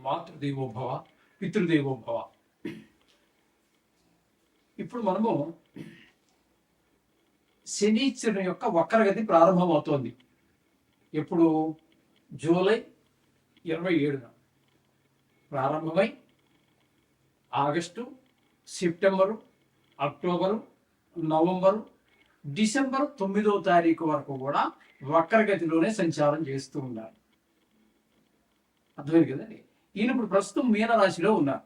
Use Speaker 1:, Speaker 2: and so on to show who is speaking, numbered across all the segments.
Speaker 1: మాతృదేవోభవ, పితృదేవోభవ. ఇప్పుడు మనము శనీశ్వరుని యొక్క వక్రగతి ప్రారంభమవుతోంది. ఎప్పుడు? జూలై 27న ప్రారంభమై August, September, October, November, December 9వ తారీఖు వరకు కూడా వక్రగతిలోనే సంచారం చేస్తూ ఉన్నారు. అర్థమైంది కదండి. ఈయన ఇప్పుడు ప్రస్తుతం మీనరాశిలో ఉన్నారు.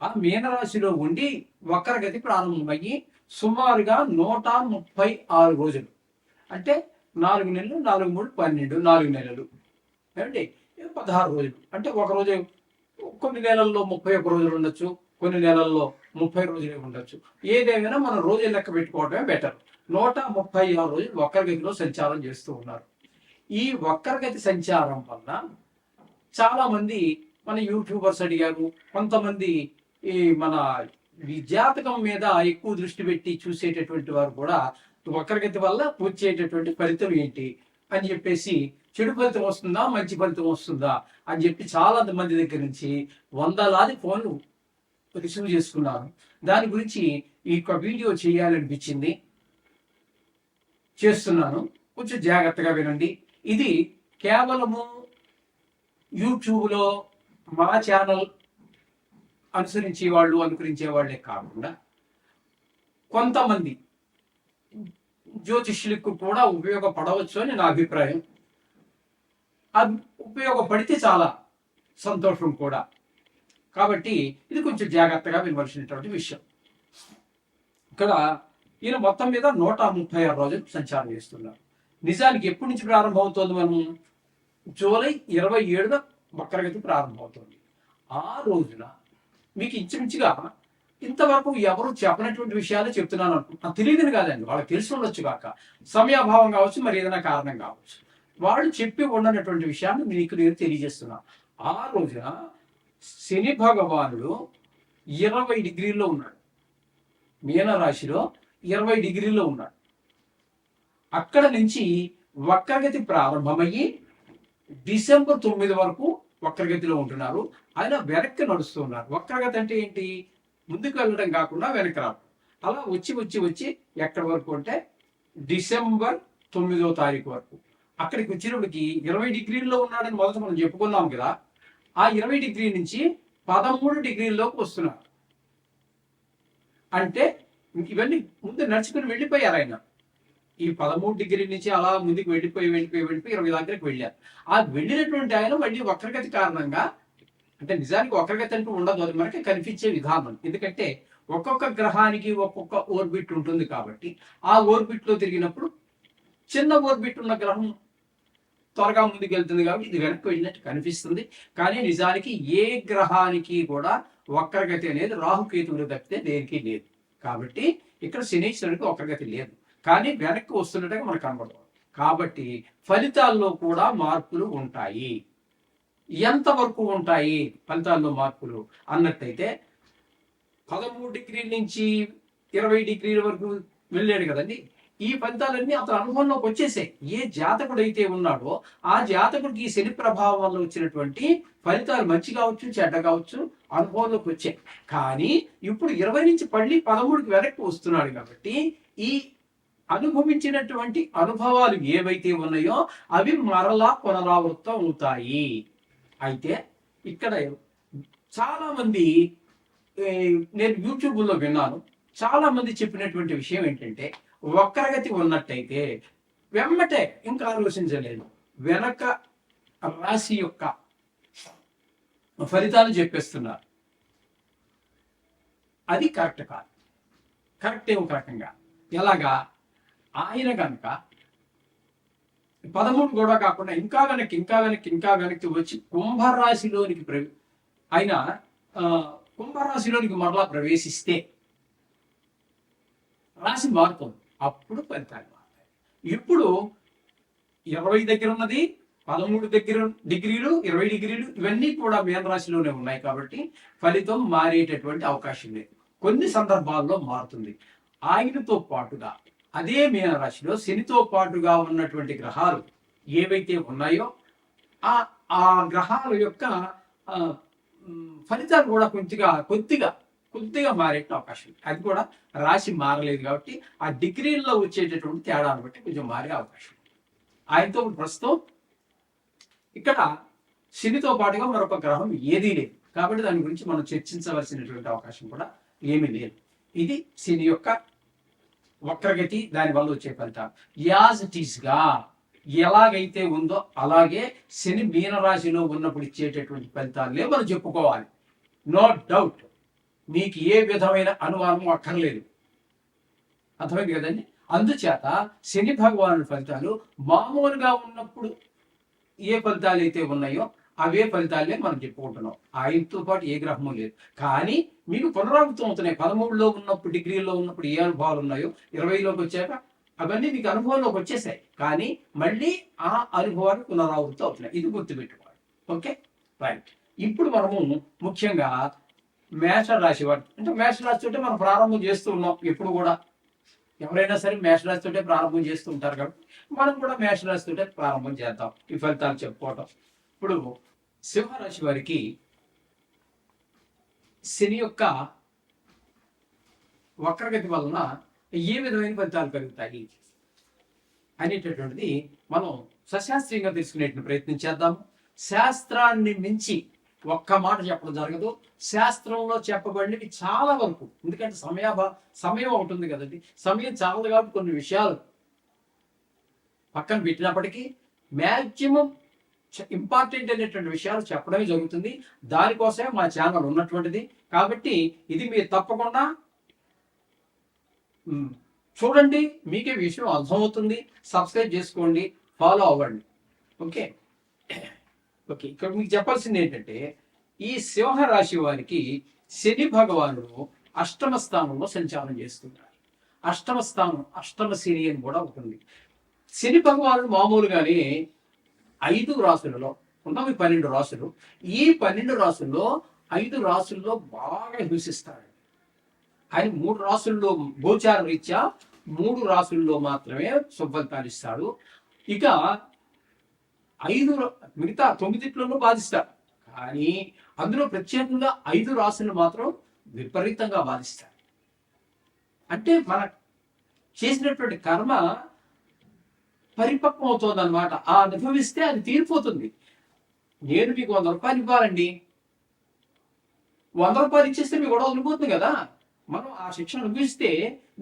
Speaker 1: ఆ మీనరాశిలో ఉండి వక్రగతి ప్రారంభమయ్యి సుమారుగా 136 రోజులు, అంటే 4 నెలలు, 4 3 12, 4 నెలలు ఏమండి, 16 రోజులు. అంటే ఒక రోజు, కొన్ని నెలల్లో 31 రోజులు ఉండొచ్చు, కొన్ని నెలల్లో 30 రోజులే ఉండొచ్చు. ఏదేమైనా మనం రోజులు లెక్క పెట్టుకోవడమే బెటర్. 136 రోజులు వక్రగతిలో సంచారం చేస్తూ ఉన్నారు. ఈ వక్రగతి సంచారం వల్ల చాలా మంది మన యూట్యూబర్స్ అడిగారు, కొంతమంది ఈ మన జాతకం మీద ఎక్కువ దృష్టి పెట్టి చూసేటటువంటి వారు కూడా వక్రగతి వల్ల వచ్చేటటువంటి ఫలితం ఏంటి అని చెప్పేసి, చెడు ఫలితం వస్తుందా మంచి ఫలితం వస్తుందా అని చెప్పి చాలా మంది దగ్గర నుంచి వందలాది ఫోన్లు రిసీవ్ చేసుకున్నాను. దాని గురించి ఈ యొక్క వీడియో చేయాలనిపించింది, చేస్తున్నాను. కొంచెం జాగ్రత్తగా వినండి. ఇది కేవలము యూట్యూబ్లో మా ఛానల్ అనుసరించే వాళ్ళు, అనుకరించే వాళ్ళే కాకుండా కొంతమంది జ్యోతిష్యులకు కూడా ఉపయోగపడవచ్చు అని నా అభిప్రాయం. అది ఉపయోగపడితే చాలా సంతోషం కూడా. కాబట్టి ఇది కొంచెం జాగ్రత్తగా వినవలసినటువంటి విషయం. ఇక్కడ ఈయన మొత్తం మీద 136 రోజులు సంచారం చేస్తున్నారు. నిజానికి ఎప్పటి నుంచి ప్రారంభమవుతుంది? మనం జూలై 27న వక్రగతి ప్రారంభమవుతుంది. ఆ రోజున మీకు ఇంచుమించుగా ఇంతవరకు ఎవరు చెప్పనటువంటి విషయాలు చెప్తున్నాను అనుకుంటున్నాను. తెలియదని కాదండి, వాళ్ళకి తెలిసి ఉండొచ్చు కాక, సమయాభావం కావచ్చు, మరి ఏదైనా కారణం కావచ్చు. వాళ్ళు చెప్పి ఉండనటువంటి విషయాన్ని మీకు నేను తెలియజేస్తున్నాను. ఆ రోజున శని భగవానుడు 20 డిగ్రీల్లో ఉన్నాడు. మీనరాశిలో 20 డిగ్రీల్లో ఉన్నాడు. అక్కడ నుంచి వక్రగతి ప్రారంభమయ్యి డిసెంబర్ 9 వరకు వక్రగతిలో ఉంటున్నారు. ఆయన వెనక్కి నడుస్తూ ఉన్నారు. వక్రగతి అంటే ఏంటి? ముందుకు వెళ్ళడం కాకుండా వెనక్కి రావడం. అలా వచ్చి వచ్చి వచ్చి ఎక్కడి వరకు అంటే డిసెంబర్ 9వ తారీఖు వరకు. అక్కడికి వచ్చినప్పటికి 20 డిగ్రీల్లో ఉన్నాడని మొదట మనం చెప్పుకున్నాం కదా. ఆ 20 డిగ్రీ నుంచి 13 డిగ్రీల్లోకి వస్తున్నారు. అంటే ఇవన్నీ ముందు నడుచుకుని వెళ్ళిపోయారు ఆయన. ఈ 13 డిగ్రీ నుంచి అలా ముందుకు వెళ్ళిపోయి 20 దగ్గరికి వెళ్ళారు. ఆ వెళ్ళినటువంటి ఆయన మళ్ళీ వక్రగతి కారణంగా, అంటే నిజానికి వక్రగతి అంటూ ఉండదు, అది మనకి కనిపించే విధానం. ఎందుకంటే ఒక్కొక్క గ్రహానికి ఒక్కొక్క ఓర్బిట్ ఉంటుంది కాబట్టి ఆ ఓర్బిట్లో తిరిగినప్పుడు చిన్న ఓర్బిట్ ఉన్న గ్రహం త్వరగా ముందుకు వెళ్తుంది కాబట్టి ఇది వెనక్కి వెళ్ళినట్టు కనిపిస్తుంది. కానీ నిజానికి ఏ గ్రహానికి కూడా వక్రగతి అనేది రాహుకేతువులు తప్పితే దేనికి లేదు. కాబట్టి ఇక్కడ శనీశ్వరునికి వక్రగతి లేదు, కానీ వెనక్కి వస్తున్నట్టుగా మనకు కనబడదు. కాబట్టి ఫలితాల్లో కూడా మార్పులు ఉంటాయి. ఎంతవరకు ఉంటాయి ఫలితాల్లో మార్పులు అన్నట్టయితే, 13 డిగ్రీల నుంచి 20 డిగ్రీల వరకు వెళ్ళాడు కదండి. ఈ ఫలితాలన్నీ అతని అనుభవంలోకి వచ్చేసాయి. ఏ జాతకుడు అయితే ఉన్నాడో ఆ జాతకుడికి ఈ శని ప్రభావం వల్ల వచ్చినటువంటి ఫలితాలు మంచి కావచ్చు, చెడ్డ కావచ్చు, అనుభవంలోకి వచ్చాయి. కానీ ఇప్పుడు 20 నుంచి మళ్ళీ 13కి వెనక్కి వస్తున్నాడు కాబట్టి ఈ అనుభవించినటువంటి అనుభవాలు ఏవైతే ఉన్నాయో అవి మరలా పునరావృతం అవుతాయి. అయితే ఇక్కడ చాలా మంది, నేను యూట్యూబ్లో విన్నాను, చాలా మంది చెప్పినటువంటి విషయం ఏంటంటే, వక్రగతి ఉన్నట్టయితే వెమ్మటే ఇంకా ఆలోచించలేదు, వెనక రాశి యొక్క ఫలితాలు చెప్పేస్తున్నారు. అది కరెక్ట్ కాదు. కరెక్ట్ ఏమో రకంగా ఎలాగా? ఆయన కనుక 13 కూడా కాకుండా ఇంకా వెనక్కి వచ్చి కుంభరాశిలోనికి ఆయన కుంభరాశిలోనికి మరలా ప్రవేశిస్తే రాశి మారుతుంది. అప్పుడు ఫలితాలు మారుతాయి. ఇప్పుడు 20 దగ్గర ఉన్నది, 13 దగ్గర డిగ్రీలు, 20 డిగ్రీలు, ఇవన్నీ కూడా మీనరాశిలోనే ఉన్నాయి కాబట్టి ఫలితం మారేటటువంటి అవకాశం లేదు. కొన్ని సందర్భాల్లో మారుతుంది. ఆయనతో పాటుగా అదే మీనరాశిలో శనితో పాటుగా ఉన్నటువంటి గ్రహాలు ఏవైతే ఉన్నాయో ఆ గ్రహాల యొక్క ఫలితాలు కూడా కొద్దిగా కొద్దిగా కొద్దిగా మారే అవకాశం ఉంది. అది కూడా రాశి మారలేదు కాబట్టి ఆ డిగ్రీల్లో వచ్చేటటువంటి తేడాను బట్టి కొంచెం మారే అవకాశం ఉంది. ఆయనతో ప్రస్తుతం ఇక్కడ శనితో పాటుగా మరొక గ్రహం ఏదీ లేదు కాబట్టి దాని గురించి మనం చర్చించవలసినటువంటి అవకాశం కూడా ఏమీ లేదు. ఇది శని యొక్క వక్రగతి, దాని వల్ల వచ్చే ఫలితాలు. యాజ్ ఇట్ ఈస్ గా ఎలాగైతే ఉందో అలాగే శని మీనరాశిలో ఉన్నప్పుడు ఇచ్చేటటువంటి ఫలితాలే మనం చెప్పుకోవాలి. నో డౌట్, మీకు ఏ విధమైన అనుమానం అక్కర్లేదు. అర్థమైంది కదండి. అందుచేత శని భగవాను ఫలితాలు మామూలుగా ఉన్నప్పుడు ఏ ఫలితాలు అయితే ఉన్నాయో అవే ఫలితాలే మనం చెప్పుకుంటున్నాం. ఆయనతో పాటు ఏ గ్రహము లేదు. కానీ మీకు పునరావృతం అవుతున్నాయి. 13లో ఉన్నప్పుడు, డిగ్రీలో ఉన్నప్పుడు ఏ అనుభవాలు ఉన్నాయో 20లోకి వచ్చాక అవన్నీ మీకు అనుభవంలోకి వచ్చేసాయి. కానీ మళ్ళీ ఆ అనుభవాలు పునరావృతం అవుతున్నాయి. ఇది గుర్తుపెట్టుకోవాలి. Okay, right. ఇప్పుడు మనము ముఖ్యంగా మేషరాశి వాడు, అంటే మేషరాశి తోటే మనం ప్రారంభం చేస్తూ ఉన్నాం. ఎప్పుడు కూడా ఎవరైనా సరే మేషరాశి తోటే ప్రారంభం చేస్తూ ఉంటారు కాబట్టి మనం కూడా మేషరాశి తోటే ప్రారంభం చేద్దాం ఈ ఫలితాలు చెప్పుకోవటం. ఇప్పుడు సింహరాశి వారికి శని యొక్క వక్రగతి వలన ఏ విధమైన ఫలితాలు కలుగుతాయి అనేటటువంటిది మనం సశాస్త్రీయంగా తెలుసుకునేటువంటి ప్రయత్నం చేద్దాము. శాస్త్రాన్ని మించి ఒక్క మాట చెప్పడం జరగదు. శాస్త్రంలో చెప్పబడినవి చాలా వరకు, ఎందుకంటే సమయం ఒకటి ఉంది కదండి, సమయం చాలదు కాబట్టి కొన్ని విషయాలు పక్కన పెట్టినప్పటికీ మ్యాక్సిమం ఇంపార్టెంట్ అనేటువంటి విషయాలు చెప్పడమే జరుగుతుంది. దానికోసమే మా ఛానల్ ఉన్నటువంటిది. కాబట్టి ఇది మీరు తప్పకుండా చూడండి, మీకే విషయం అర్థమవుతుంది. సబ్స్క్రైబ్ చేసుకోండి, ఫాలో అవ్వండి. ఓకే ఓకే ఇక్కడ మీకు చెప్పాల్సింది ఏంటంటే, ఈ సింహరాశి వారికి శని భగవానుడు అష్టమ స్థానంలో సంచారం చేస్తున్నారు. అష్టమ స్థానం, అష్టమ శని అని కూడా ఉంటుంది. శని భగవానుడు మామూలుగానే 5 రాశులలో ఉన్నవి 12 రాశులు. ఈ 12 రాశుల్లో 5 రాశుల్లో బాగా హింసిస్తాడు. ఆయన 3 రాశుల్లో గోచార రీత్యా 3 రాశుల్లో మాత్రమే శుభఫలితాలు ఇస్తాడు. ఇక 5 మిగతా 9 బాధిస్తాడు. కానీ అందులో ప్రత్యేకంగా 5 రాశులు మాత్రం విపరీతంగా బాధిస్తాడు. అంటే మన చేసినటువంటి కర్మ పరిపక్వం అవుతుంది అనమాట. ఆ అనుభవిస్తే అది తీరిపోతుంది. నేను మీకు 100 రూపాయలు ఇవ్వాలండి, 100 రూపాయలు ఇచ్చేస్తే మీకు గొడవ వదిలిపోతుంది కదా. మనం ఆ శిక్షణ అనుభవిస్తే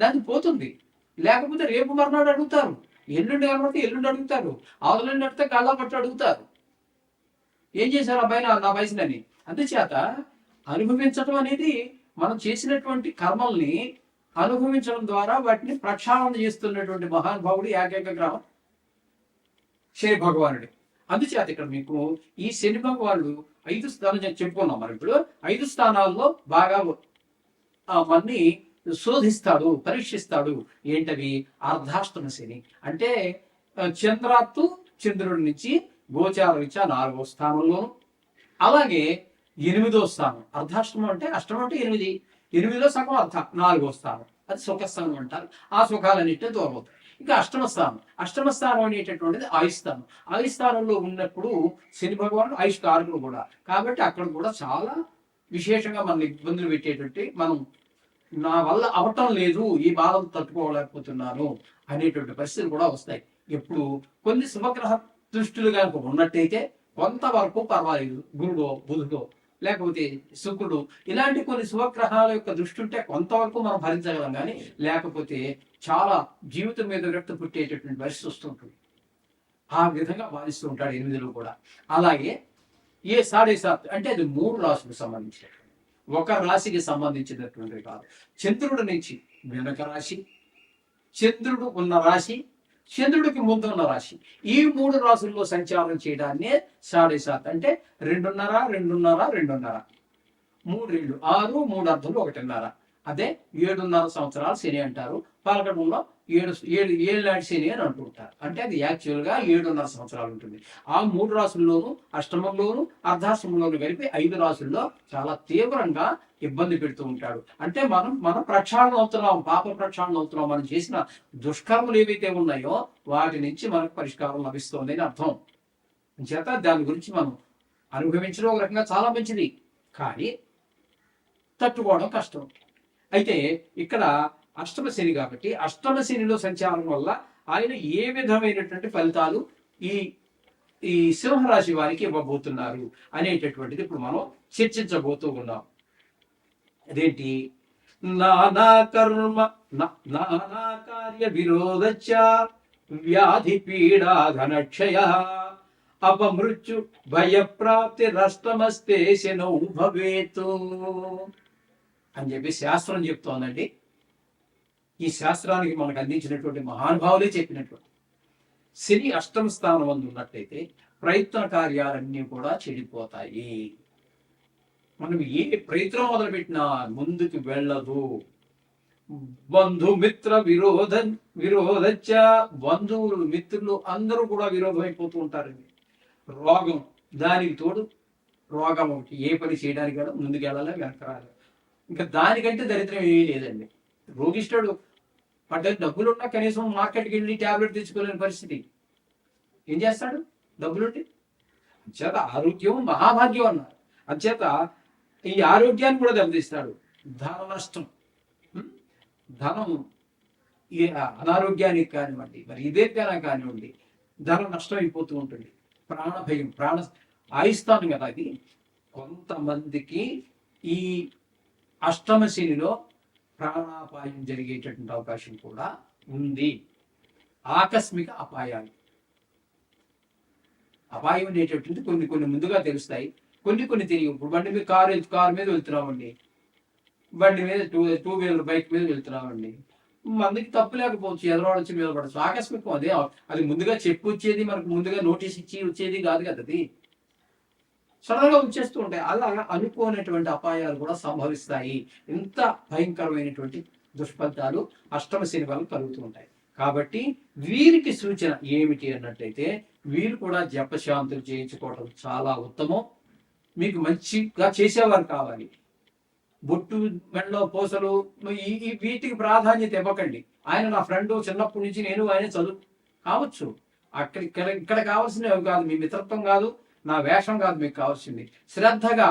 Speaker 1: దానికి పోతుంది. లేకపోతే రేపు మర్నాడు అడుగుతారు, ఎల్లుండి కనబడితే ఎల్లుండి అడుగుతారు, ఆవులండి అడితే కళ్ళ పట్టు అడుగుతారు, ఏం చేశారు అబ్బాయి నా వయసులని. అందుచేత అనుభవించడం అనేది, మనం చేసినటువంటి కర్మల్ని అనుభవించడం ద్వారా వాటిని ప్రక్షాళన చేస్తున్నటువంటి మహానుభావుడు ఏకైక గ్రహం శని భగవానుడు. అందుచేత ఇక్కడ మీకు ఈ శని భగవానుడు 5 స్థానాలు చెప్పుకున్నాం. మరి ఇప్పుడు 5 స్థానాల్లో బాగా మన్ని శోధిస్తాడు, పరీక్షిస్తాడు. ఏంటవి? అర్ధాష్టమ శని అంటే చంద్రుడి నుంచి గోచార రీత్యా 4వ స్థానంలోను, అలాగే 8వ స్థానం. అర్ధాష్టమం అంటే అష్టమం అంటే 8, 8లో సగం అర్థ 4వ స్థానం, అది సుఖస్థానం అంటారు. ఆ సుఖాలన్నింటినీ దూరం అవుతాయి. ఇంకా అష్టమ స్థానం అనేటటువంటిది ఆయుస్థానం. ఆయుస్థానంలో ఉన్నప్పుడు శని భగవానుడు ఆయుష్కారకుడు కూడా, కాబట్టి అక్కడ కూడా చాలా విశేషంగా మన ఇబ్బందులు పెట్టేటువంటి, మనం నా వల్ల అవటం లేదు, ఈ బాధలు తట్టుకోలేకపోతున్నాను అనేటువంటి పరిస్థితులు కూడా వస్తాయి. ఎప్పుడు కొన్ని శుభగ్రహ దృష్టిలు కనుక ఉన్నట్టయితే కొంతవరకు పర్వాలేదు. గురుడో, బుధుడో, లేకపోతే శుక్రుడు, ఇలాంటి కొన్ని శుభగ్రహాల యొక్క దృష్టి ఉంటే కొంతవరకు మనం భరించగలం. కానీ లేకపోతే చాలా జీవితం మీద విరక్తి పుట్టేటటువంటి పరిస్థితి వస్తుంటుంది. ఆ విధంగా భావిస్తూ ఉంటాడు 8లో కూడా. అలాగే ఏ 7.5 అంటే అది 3 రాశులకు సంబంధించినటువంటి, ఒక రాశికి సంబంధించినటువంటి కాదు. చంద్రుడి నుంచి వెనక రాశి, చంద్రుడు ఉన్న రాశి, చంద్రుడికి ముందు ఉన్న రాశి, ఈ 3 రాశుల్లో సంచారం చేయడాన్ని 7.5 అంటే 2.5, 2.5, 2.5, 3 రెళ్ళు 6, 3 అర్ధులు 1.5. అదే 7.5 సంవత్సరాలు శని అంటారు. పాలకడంలో 7 నాటి శని అని అంటుంటారు. అంటే అది యాక్చువల్గా 7.5 సంవత్సరాలు ఉంటుంది. ఆ 3 రాశుల్లోనూ, అష్టమంలోను అర్ధాష్టమంలోను కలిపి 5 రాశుల్లో చాలా తీవ్రంగా ఇబ్బంది పెడుతూ ఉంటాడు. అంటే మనం ప్రక్షాళన అవుతున్నాం, పాప ప్రక్షాళన అవుతున్నాం. మనం చేసిన దుష్కర్మలు ఏవైతే ఉన్నాయో వాటి నుంచి మనకు పరిష్కారం లభిస్తుంది అని అర్థం. చేత దాని గురించి మనం అనుభవించడం ఒక రకంగా చాలా మంచిది. కానీ తట్టుకోవడం కష్టం. అయితే ఇక్కడ అష్టమ శని కాబట్టి అష్టమ శనిలో సంచారం వల్ల ఆయన ఏ విధమైనటువంటి ఫలితాలు ఈ ఈ సింహరాశి వారికి ఇవ్వబోతున్నారు అనేటటువంటిది ఇప్పుడు మనం చర్చించబోతూ ఉన్నాం. అదేంటి? నానా కర్మ నానా కార్య విరోధచ్చ వ్యాధి పీడా ధనక్షయ అపమృత్యు భయప్రాప్తి రష్టమస్తే శనౌ భవేతు అని చెప్పి శాస్త్రం చెప్తోందండి. ఈ శాస్త్రానికి మనకు అందించినటువంటి మహానుభావులే చెప్పినటువంటి శని అష్టమ స్థానం అందు ఉన్నట్లయితే ప్రయత్న కార్యాలన్నీ కూడా చెడిపోతాయి. మనం ఏ ప్రయత్నం మొదలుపెట్టినా ముందుకు వెళ్ళదు. బంధుమిత్ర విరోధచ్చ బంధువులు మిత్రులు అందరూ కూడా విరోధం అయిపోతూ ఉంటారండి. రోగం, దానికి తోడు రోగం ఒకటి. ఏ పని చేయడానికి కూడా ముందుకు వెళ్ళాలి, వెనక రాలి. ఇంకా దానికంటే దరిద్రం ఏమీ లేదండి. రోగిష్ఠుడు పడ్డ డబ్బులు ఉన్నా కనీసం మార్కెట్కి వెళ్ళి ట్యాబ్లెట్ తెచ్చుకోలేని పరిస్థితి. ఏం చేస్తాడు డబ్బులుంటే? అంచేత ఆరోగ్యం మహాభాగ్యం అన్నారు. అంచేత ఈ ఆరోగ్యాన్ని కూడా దెబ్బతీస్తాడు. ధన నష్టం, ధనం అనారోగ్యానికి కానివ్వండి, మరి ఇదేకైనా కానివ్వండి, ధన నష్టం అయిపోతూ ఉంటుంది. ప్రాణ భయం, ఆయుస్తాను కదా అది. కొంతమందికి ఈ అష్టమ శనిలో ప్రాణాపాయం జరిగేటటువంటి అవకాశం కూడా ఉంది. ఆకస్మిక అపాయాలు, అపాయం అనేటటువంటి కొన్ని ముందుగా తెలుస్తాయి, కొన్ని తెలియవు. ఇప్పుడు బండి మీద కారు మీద వెళ్తున్నామండి, బండి మీద టూ వీలర్ బైక్ మీద వెళ్తున్నామండి. మందికి తప్పు లేకపోవచ్చు, ఎదరవాడు వచ్చి మీద పడచ్చు. ఆకస్మికం అదే. అది ముందుగా చెప్పి వచ్చేది, మనకు ముందుగా నోటీస్ ఇచ్చి వచ్చేది కాదు కదా. అది సడన్గా వచ్చేస్తూ ఉంటాయి. అలా అనుకోనటువంటి అపాయాలు కూడా సంభవిస్తాయి. ఇంత భయంకరమైనటువంటి దుష్ఫలితాలు అష్టమ శని వల్ల కలుగుతూ ఉంటాయి. కాబట్టి వీరికి సూచన ఏమిటి అన్నట్లయితే, వీరు కూడా జపశాంతులు చేయించుకోవడం చాలా ఉత్తమం. మీకు మంచిగా చేసేవారు కావాలి. బొట్టు, మెడలో పూసలు, వీటికి ప్రాధాన్యత ఇవ్వకండి. ఆయన నా ఫ్రెండ్, చిన్నప్పటి నుంచి నేను ఆయన చదువు కావచ్చు. ఇక్కడ కావాల్సినవి కాదు, మీ మిత్రత్వం కాదు, నా వేషం కాదు. మీకు కావాల్సింది శ్రద్ధగా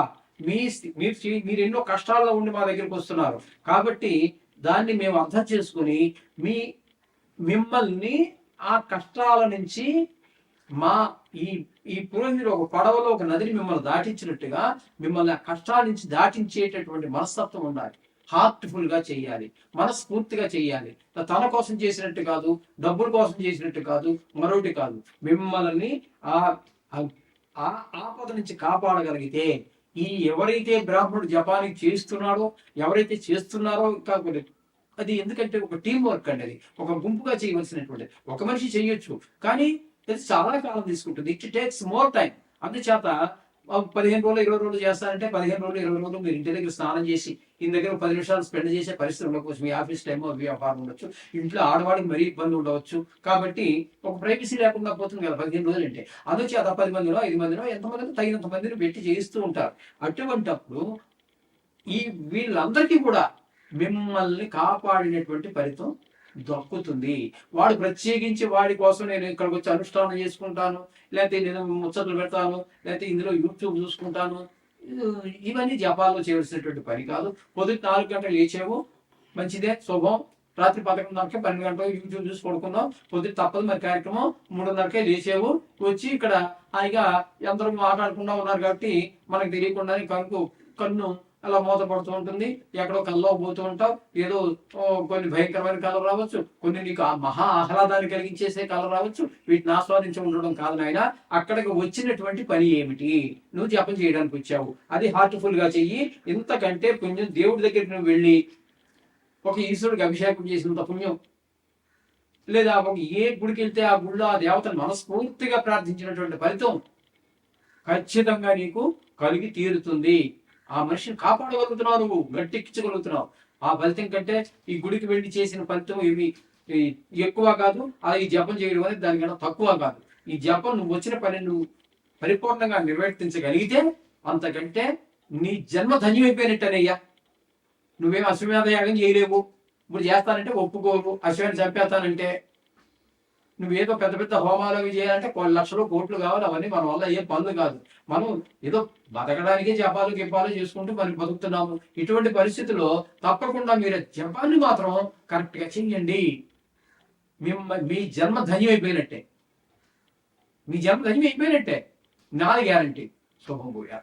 Speaker 1: మీరు ఎన్నో కష్టాల్లో ఉండి మా దగ్గరికి వస్తున్నారు కాబట్టి దాన్ని మేము అర్థం చేసుకుని మిమ్మల్ని ఆ కష్టాల నుంచి మా ఈ పురోహితుడు ఒక పడవలో ఒక నదిని మిమ్మల్ని దాటించినట్టుగా మిమ్మల్ని ఆ కష్టాల నుంచి దాటించేటటువంటి మనస్తత్వం ఉండాలి. హార్ట్ఫుల్ గా చేయాలి, మనస్ఫూర్తిగా చేయాలి. తన కోసం చేసినట్టు కాదు, డబ్బుల కోసం చేసినట్టు కాదు, మరొకటి కాదు. మిమ్మల్ని ఆ ఆపద నుంచి కాపాడగలిగితే, ఎవరైతే బ్రాహ్మణుడు జపానికి చేస్తున్నాడో, ఎవరైతే చేస్తున్నారో, ఇంకా అది ఎందుకంటే ఒక టీం వర్క్ అండి. అది ఒక గుంపుగా చేయవలసినటువంటి. ఒక మనిషి చేయొచ్చు, కానీ అది చాలా కాలం తీసుకుంటుంది. It takes more time. అందుచేత 15 రోజులు 20 రోజులు చేస్తారంటే 15 రోజులు 20 రోజులు మీరు ఇంటి దగ్గర స్నానం చేసి ఇంటి దగ్గర 10 నిమిషాలు స్పెండ్ చేసే పరిస్థితి ఉండవచ్చు. మీ ఆఫీస్ టైమో వ్యాపారం ఉండొచ్చు, ఇంట్లో ఆడవాడికి మరీ ఇబ్బంది ఉండవచ్చు. కాబట్టి ఒక ప్రైవసీ లేకుండా పోతుంది కదా 15 రోజులు అంటే. అందుచేత 10 మందిలో 5 మందిలో ఎంతమందిలో తగినంత మందిని పెట్టి చేయిస్తూ ఉంటారు. అటువంటప్పుడు వీళ్ళందరికీ కూడా మిమ్మల్ని కాపాడినటువంటి ఫలితం దక్కుతుంది. వాడు ప్రత్యేకించి వాడి కోసం నేను ఇక్కడికి వచ్చి అనుష్ఠానం చేసుకుంటాను, లేకపోతే నేను ముచ్చట్లు పెడతాను, లేకపోతే ఇందులో యూట్యూబ్ చూసుకుంటాను, ఇవన్నీ జపాల్లో చేయవలసినటువంటి పని కాదు. పొద్దున్న 4 గంటలు లేచేవు, మంచిదే, శుభం. రాత్రి 11:30 12 గంటలకు యూట్యూబ్ చూసి పడుకుందాం. పొద్దున్న తప్పదు మరి కార్యక్రమం. 3:30కే లేచేవు, వచ్చి ఇక్కడ హాయిగా అందరూ మాట్లాడకుండా ఉన్నారు కాబట్టి మనకు తెలియకుండానే కన్ను అలా మూతపడుతూ ఉంటుంది. ఎక్కడో కల్లో పోతూ ఉంటావు. ఏదో కొన్ని భయంకరమైన కళలు రావచ్చు, కొన్ని నీకు మహా ఆహ్లాదాన్ని కలిగించేసే కళలు రావచ్చు. వీటిని ఆస్వాదించి ఉండడం కాదు నాయన. అక్కడికి వచ్చినటువంటి పని ఏమిటి? నువ్వు జపం చేయడానికి వచ్చావు, అది హార్ట్ఫుల్ గా చెయ్యి. ఇంతకంటే పుణ్యం దేవుడి దగ్గరికి నువ్వు వెళ్ళి ఒక ఈశ్వరుడికి అభిషేకం చేసినంత పుణ్యం, లేదా ఏ గుడికి వెళ్తే ఆ గుడిలో ఆ దేవతను మనస్ఫూర్తిగా ప్రార్థించినటువంటి ఫలితం ఖచ్చితంగా నీకు కలిగి తీరుతుంది. ఆ మనిషిని కాపాడగలుగుతున్నావు, నువ్వు గట్టెక్కించగలుగుతున్నావు. ఆ ఫలితం కంటే ఈ గుడికి వెళ్ళి చేసిన ఫలితం ఇవి ఎక్కువ కాదు. ఈ జపం చేయడం అనేది దానికన్నా తక్కువ కాదు. ఈ జపం నువ్వు వచ్చిన పని నువ్వు పరిపూర్ణంగా నిర్వర్తించగలిగితే అంతకంటే నీ జన్మ ధన్యమైపోయినట్టేనయ్యా. నువ్వేం అశ్వమేధ యాగం చేయలేవు. ఇప్పుడు చేస్తానంటే ఒప్పుకోరు, అశ్వాన్ని చంపేస్తానంటే నువ్వేదో పెద్ద పెద్ద హోమాలు అవి చేయాలంటే కొన్ని లక్షలు కోట్లు కావాలి, అవన్నీ మన వల్ల ఏ పనులు కాదు. మనం ఏదో బతకడానికే జపాలు గిపాలు చేసుకుంటూ మరి బతుకుతున్నాము. ఇటువంటి పరిస్థితుల్లో తప్పకుండా మీరు జపాన్ని మాత్రం కరెక్ట్ గా చెయ్యండి. మీ జన్మ ధన్యం అయిపోయినట్టే, మీ జన్మ ధన్యం అయిపోయినట్టే, నాది గ్యారంటీ. శుభం భూయా.